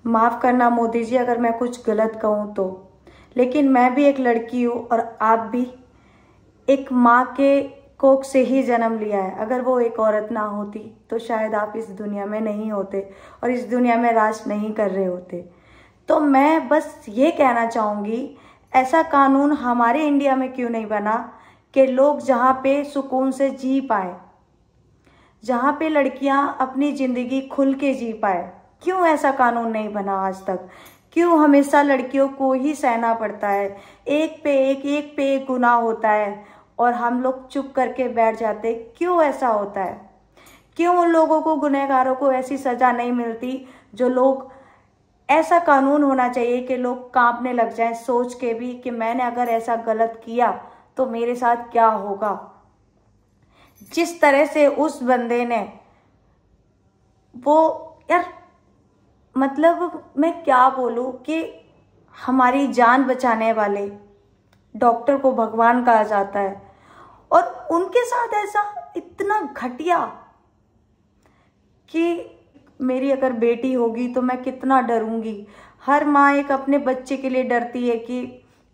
माफ़ करना मोदी जी अगर मैं कुछ गलत कहूँ तो, लेकिन मैं भी एक लड़की हूँ और आप भी एक माँ के कोख से ही जन्म लिया है। अगर वो एक औरत ना होती तो शायद आप इस दुनिया में नहीं होते और इस दुनिया में राज नहीं कर रहे होते। तो मैं बस ये कहना चाहूँगी, ऐसा कानून हमारे इंडिया में क्यों नहीं बना कि लोग जहाँ पे सुकून से जी पाए, जहाँ पे लड़कियाँ अपनी ज़िंदगी खुल के जी पाए। क्यों ऐसा कानून नहीं बना आज तक? क्यों हमेशा लड़कियों को ही सहना पड़ता है? एक पे एक गुनाह होता है और हम लोग चुप करके बैठ जाते। क्यों ऐसा होता है? क्यों उन लोगों को, गुनहगारों को ऐसी सज़ा नहीं मिलती? जो लोग, ऐसा कानून होना चाहिए कि लोग कांपने लग जाएं सोच के भी कि मैंने अगर ऐसा गलत किया तो मेरे साथ क्या होगा। जिस तरह से उस बंदे ने वो, यार मतलब मैं क्या बोलूं कि हमारी जान बचाने वाले डॉक्टर को भगवान कहा जाता है और उनके साथ ऐसा इतना घटिया कि मेरी अगर बेटी होगी तो मैं कितना डरूंगी। हर माँ एक अपने बच्चे के लिए डरती है कि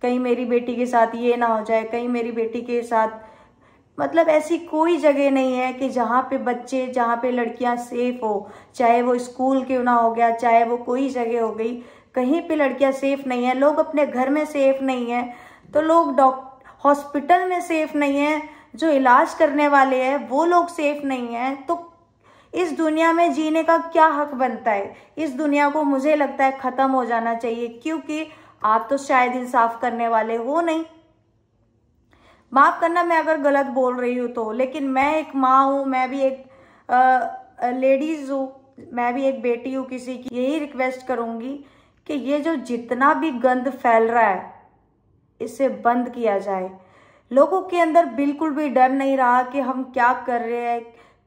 कहीं मेरी बेटी के साथ ये ना हो जाए, कहीं मेरी बेटी के साथ, मतलब ऐसी कोई जगह नहीं है कि जहाँ पे बच्चे, जहाँ पे लड़कियाँ सेफ हो। चाहे वो स्कूल क्यों ना हो गया, चाहे वो कोई जगह हो गई, कहीं पे लड़कियाँ सेफ नहीं है। लोग अपने घर में सेफ नहीं है तो लोग हॉस्पिटल में सेफ नहीं है, जो इलाज करने वाले हैं वो लोग सेफ नहीं है। तो इस दुनिया में जीने का क्या हक बनता है? इस दुनिया को मुझे लगता है ख़त्म हो जाना चाहिए, क्योंकि आप तो शायद इंसाफ करने वाले हो नहीं। माफ़ करना मैं अगर गलत बोल रही हूँ तो, लेकिन मैं एक माँ हूँ, मैं भी एक लेडीज़ हूँ, मैं भी एक बेटी हूँ किसी की। यही रिक्वेस्ट करूँगी कि ये जो जितना भी गंद फैल रहा है इसे बंद किया जाए। लोगों के अंदर बिल्कुल भी डर नहीं रहा कि हम क्या कर रहे हैं,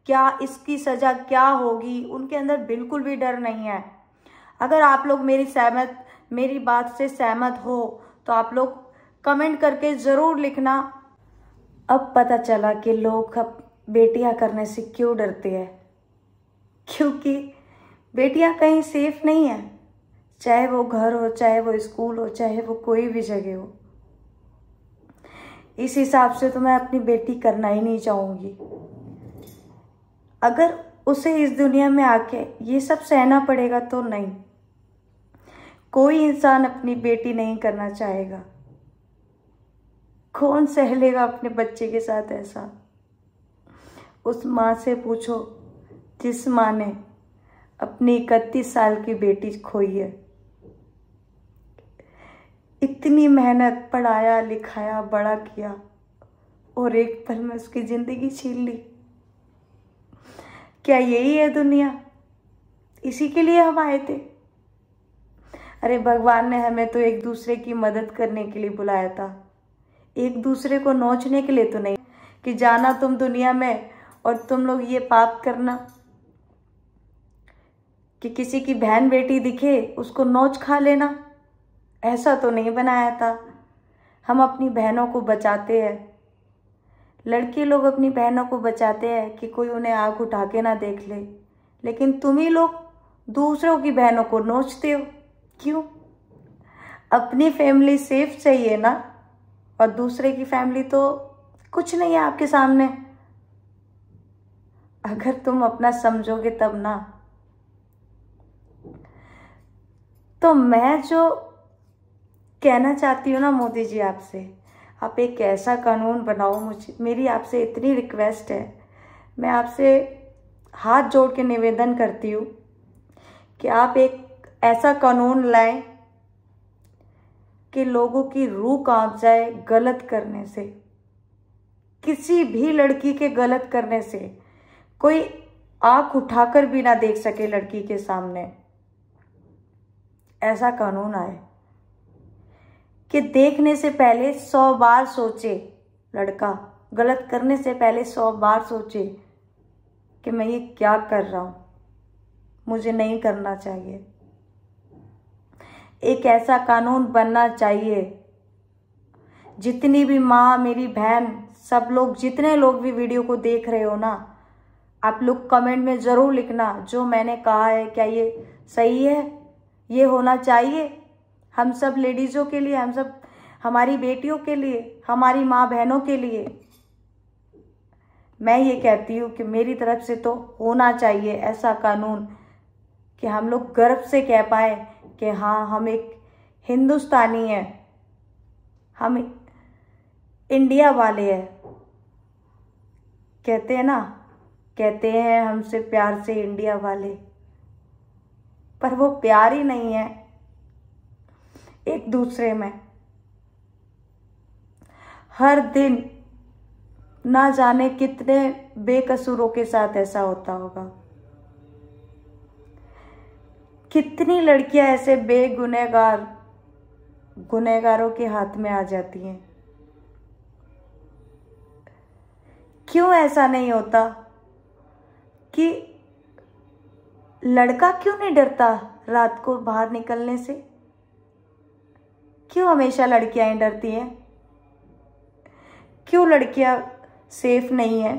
क्या इसकी सज़ा क्या होगी, उनके अंदर बिल्कुल भी डर नहीं है। अगर आप लोग मेरी बात से सहमत हो तो आप लोग कमेंट करके ज़रूर लिखना। अब पता चला कि लोग अब बेटियां करने से क्यों डरते हैं, क्योंकि बेटियां कहीं सेफ नहीं है। चाहे वो घर हो, चाहे वो स्कूल हो, चाहे वो कोई भी जगह हो। इस हिसाब से तो मैं अपनी बेटी करना ही नहीं चाहूँगी। अगर उसे इस दुनिया में आके ये सब सहना पड़ेगा तो नहीं, कोई इंसान अपनी बेटी नहीं करना चाहेगा। कौन सह लेगा अपने बच्चे के साथ ऐसा? उस माँ से पूछो जिस माँ ने अपनी 31 साल की बेटी खोई है। इतनी मेहनत, पढ़ाया लिखाया, बड़ा किया और एक पल में उसकी ज़िंदगी छीन ली। क्या यही है दुनिया? इसी के लिए हम आए थे? अरे भगवान ने हमें तो एक दूसरे की मदद करने के लिए बुलाया था, एक दूसरे को नोचने के लिए तो नहीं कि जाना तुम दुनिया में और तुम लोग ये पाप करना कि किसी की बहन बेटी दिखे उसको नोच खा लेना। ऐसा तो नहीं बनाया था। हम अपनी बहनों को बचाते हैं, लड़के लोग अपनी बहनों को बचाते हैं कि कोई उन्हें आँख उठा के ना देख ले, लेकिन तुम ही लोग दूसरों की बहनों को नोचते हो। क्यों? अपनी फैमिली सेफ चाहिए ना, और दूसरे की फैमिली तो कुछ नहीं है आपके सामने। अगर तुम अपना समझोगे तब ना। तो मैं जो कहना चाहती हूँ ना मोदी जी आपसे, आप एक ऐसा कानून बनाओ। मेरी आपसे इतनी रिक्वेस्ट है, मैं आपसे हाथ जोड़ के निवेदन करती हूँ कि आप एक ऐसा कानून लाएं कि लोगों की रूह कांप जाए गलत करने से। किसी भी लड़की के गलत करने से कोई आंख उठाकर भी ना देख सके लड़की के सामने। ऐसा कानून आए कि देखने से पहले 100 बार सोचे, लड़का गलत करने से पहले 100 बार सोचे कि मैं ये क्या कर रहा हूँ, मुझे नहीं करना चाहिए। एक ऐसा कानून बनना चाहिए। जितनी भी माँ, मेरी बहन, सब लोग, जितने लोग भी वीडियो को देख रहे हो ना, आप लोग कमेंट में ज़रूर लिखना जो मैंने कहा है क्या ये सही है ये होना चाहिए हम सब लेडीज़ों के लिए, हम सब हमारी बेटियों के लिए, हमारी माँ बहनों के लिए। मैं ये कहती हूँ कि मेरी तरफ से तो होना चाहिए ऐसा कानून कि हम लोग गर्व से कह पाए कि हाँ, हम एक हिंदुस्तानी हैं, हम इंडिया वाले हैं। कहते हैं ना, कहते हैं हमसे प्यार से इंडिया वाले, पर वो प्यार ही नहीं है एक दूसरे में। हर दिन ना जाने कितने बेकसूरों के साथ ऐसा होता होगा। कितनी लड़कियां ऐसे गुनहगारों के हाथ में आ जाती हैं। क्यों ऐसा नहीं होता कि लड़का क्यों नहीं डरता रात को बाहर निकलने से? क्यों हमेशा लड़कियां ही डरती हैं? क्यों लड़कियां सेफ नहीं है?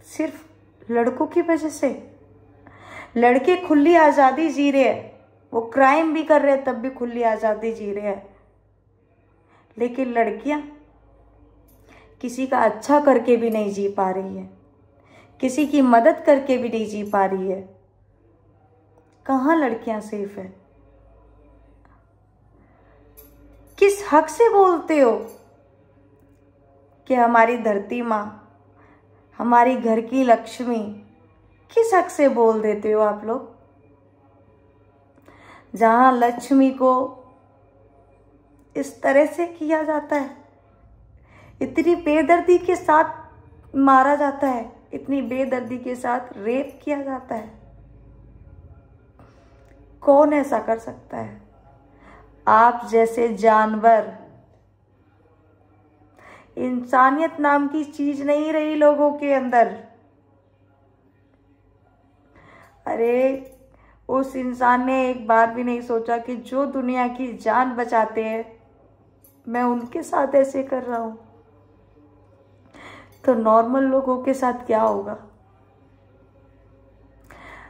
सिर्फ लड़कों की वजह से। लड़के खुली आज़ादी जी रहे हैं, वो क्राइम भी कर रहे हैं तब भी खुली आज़ादी जी रहे हैं, लेकिन लड़कियां किसी का अच्छा करके भी नहीं जी पा रही है, किसी की मदद करके भी नहीं जी पा रही है। कहाँ लड़कियां सेफ है? किस हक से बोलते हो कि हमारी धरती माँ, हमारी घर की लक्ष्मी? किस हक से बोल देते हो आप लोग? जहां लक्ष्मी को इस तरह से किया जाता है, इतनी बेदर्दी के साथ मारा जाता है, इतनी बेदर्दी के साथ रेप किया जाता है, कौन ऐसा कर सकता है? आप जैसे जानवर। इंसानियत नाम की चीज नहीं रही लोगों के अंदर। अरे उस इंसान ने एक बार भी नहीं सोचा कि जो दुनिया की जान बचाते हैं, मैं उनके साथ ऐसे कर रहा हूं, तो नॉर्मल लोगों के साथ क्या होगा?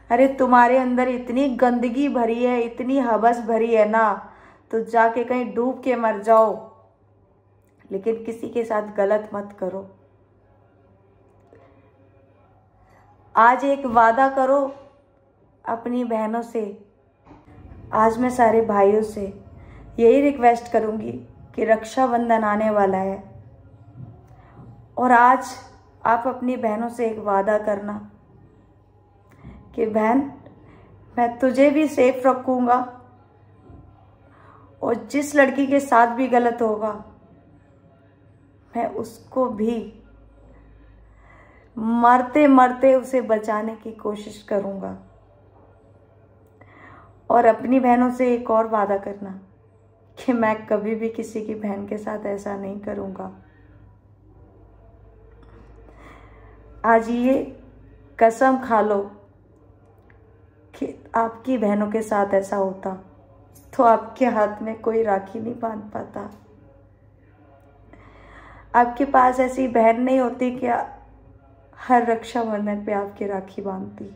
अरे तुम्हारे अंदर इतनी गंदगी भरी है, इतनी हवस भरी है ना, तो जाके कहीं डूब के मर जाओ, लेकिन किसी के साथ गलत मत करो। आज एक वादा करो अपनी बहनों से। आज मैं सारे भाइयों से यही रिक्वेस्ट करूंगी कि रक्षाबंधन आने वाला है, और आज आप अपनी बहनों से एक वादा करना कि बहन, मैं तुझे भी सेफ रखूंगा, और जिस लड़की के साथ भी गलत होगा मैं उसको भी मरते मरते उसे बचाने की कोशिश करूंगा। और अपनी बहनों से एक और वादा करना कि मैं कभी भी किसी की बहन के साथ ऐसा नहीं करूंगा। आज ये कसम खा लो कि आपकी बहनों के साथ ऐसा होता तो आपके हाथ में कोई राखी नहीं बांध पाता। आपके पास ऐसी बहन नहीं होती कि हर रक्षाबंधन पे आपकी राखी बांधती।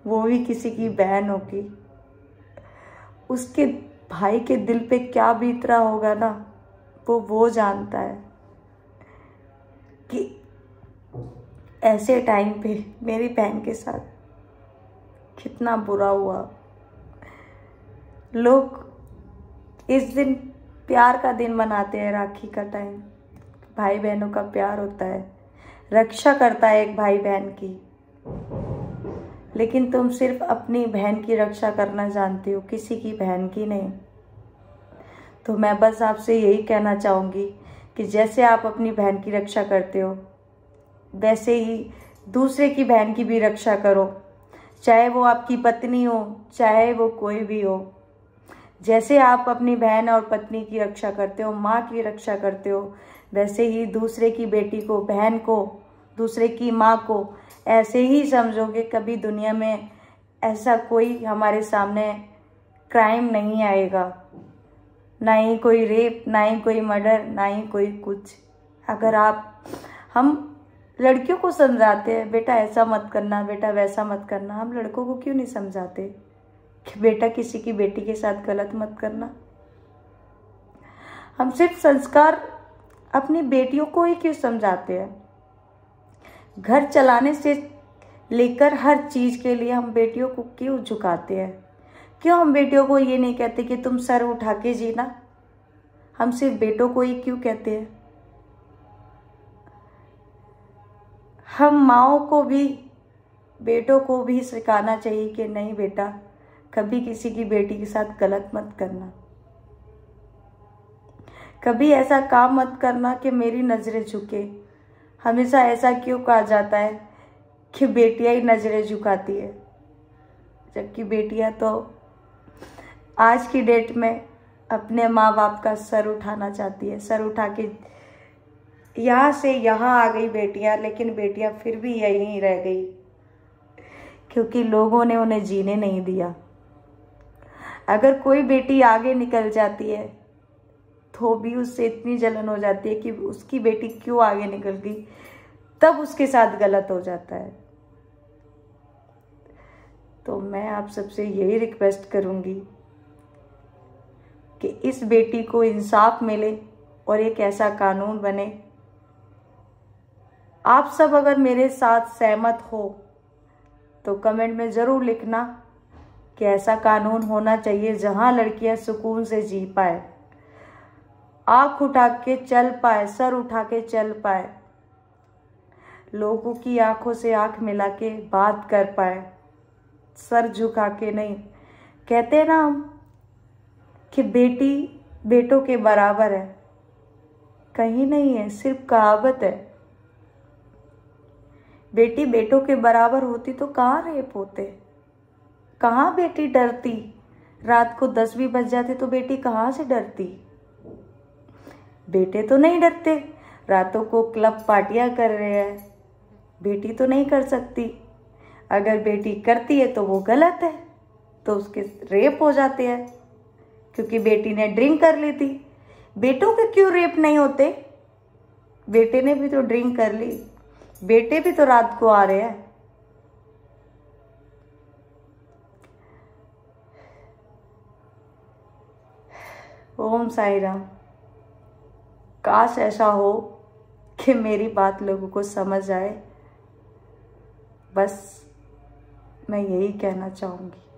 वो भी किसी की बहन होगी, उसके भाई के दिल पे क्या बीत रहा होगा ना, वो जानता है कि ऐसे टाइम पे मेरी बहन के साथ कितना बुरा हुआ। लोग इस दिन प्यार का दिन मनाते हैं, राखी का टाइम, भाई बहनों का प्यार होता है, रक्षा करता है एक भाई बहन की, लेकिन तुम सिर्फ अपनी बहन की रक्षा करना जानती हो, किसी की बहन की नहीं। तो मैं बस आपसे यही कहना चाहूँगी कि जैसे आप अपनी बहन की रक्षा करते हो, वैसे ही दूसरे की बहन की भी रक्षा करो, चाहे वो आपकी पत्नी हो, चाहे वो कोई भी हो। जैसे आप अपनी बहन और पत्नी की रक्षा करते हो, माँ की रक्षा करते हो, वैसे ही दूसरे की बेटी को, बहन को, दूसरे की माँ को ऐसे ही समझोगे। कभी दुनिया में ऐसा कोई हमारे सामने क्राइम नहीं आएगा, ना ही कोई रेप, ना ही कोई मर्डर, ना ही कोई कुछ। अगर हम लड़कियों को समझाते हैं बेटा ऐसा मत करना, बेटा वैसा मत करना, हम लड़कों को क्यों नहीं समझाते? कि बेटा किसी की बेटी के साथ गलत मत करना। हम सिर्फ संस्कार अपनी बेटियों को ही क्यों समझाते हैं? घर चलाने से लेकर हर चीज के लिए हम बेटियों को क्यों झुकाते हैं? क्यों हम बेटियों को ये नहीं कहते कि तुम सर उठा के जीना? हम सिर्फ बेटों को ही क्यों कहते हैं? हम माओ को भी बेटों को भी सिखाना चाहिए कि नहीं बेटा, कभी किसी की बेटी के साथ गलत मत करना, कभी ऐसा काम मत करना कि मेरी नजरें झुके। हमेशा ऐसा क्यों कहा जाता है कि बेटियां ही नजरें झुकाती है, जबकि बेटियां तो आज की डेट में अपने माँ बाप का सर उठाना चाहती है। सर उठा के यहाँ से यहाँ आ गई बेटियां, लेकिन बेटियां फिर भी यहीं रह गई क्योंकि लोगों ने उन्हें जीने नहीं दिया। अगर कोई बेटी आगे निकल जाती है तो भी उससे इतनी जलन हो जाती है कि उसकी बेटी क्यों आगे निकल गई, तब उसके साथ गलत हो जाता है। तो मैं आप सबसे यही रिक्वेस्ट करूंगी कि इस बेटी को इंसाफ मिले और एक ऐसा कानून बने। आप सब अगर मेरे साथ सहमत हो तो कमेंट में ज़रूर लिखना कि ऐसा कानून होना चाहिए जहां लड़कियां सुकून से जी पाए, आँख उठा के चल पाए, सर उठा के चल पाए, लोगों की आंखों से आंख मिला के बात कर पाए, सर झुका के नहीं। कहते हैं ना हम कि बेटी बेटों के बराबर है, कहीं नहीं है, सिर्फ कहावत है। बेटी बेटों के बराबर होती तो कहाँ रेप होते, कहाँ बेटी डरती। रात को 10 भी बज जाते तो बेटी कहाँ से डरती? बेटे तो नहीं डरते, रातों को क्लब पार्टियां कर रहे हैं, बेटी तो नहीं कर सकती। अगर बेटी करती है तो वो गलत है, तो उसके रेप हो जाते हैं क्योंकि बेटी ने ड्रिंक कर ली थी। बेटों के क्यों रेप नहीं होते? बेटे ने भी तो ड्रिंक कर ली, बेटे भी तो रात को आ रहे हैं। ओम साई राम। काश ऐसा हो कि मेरी बात लोगों को समझ आए, बस मैं यही कहना चाहूँगी।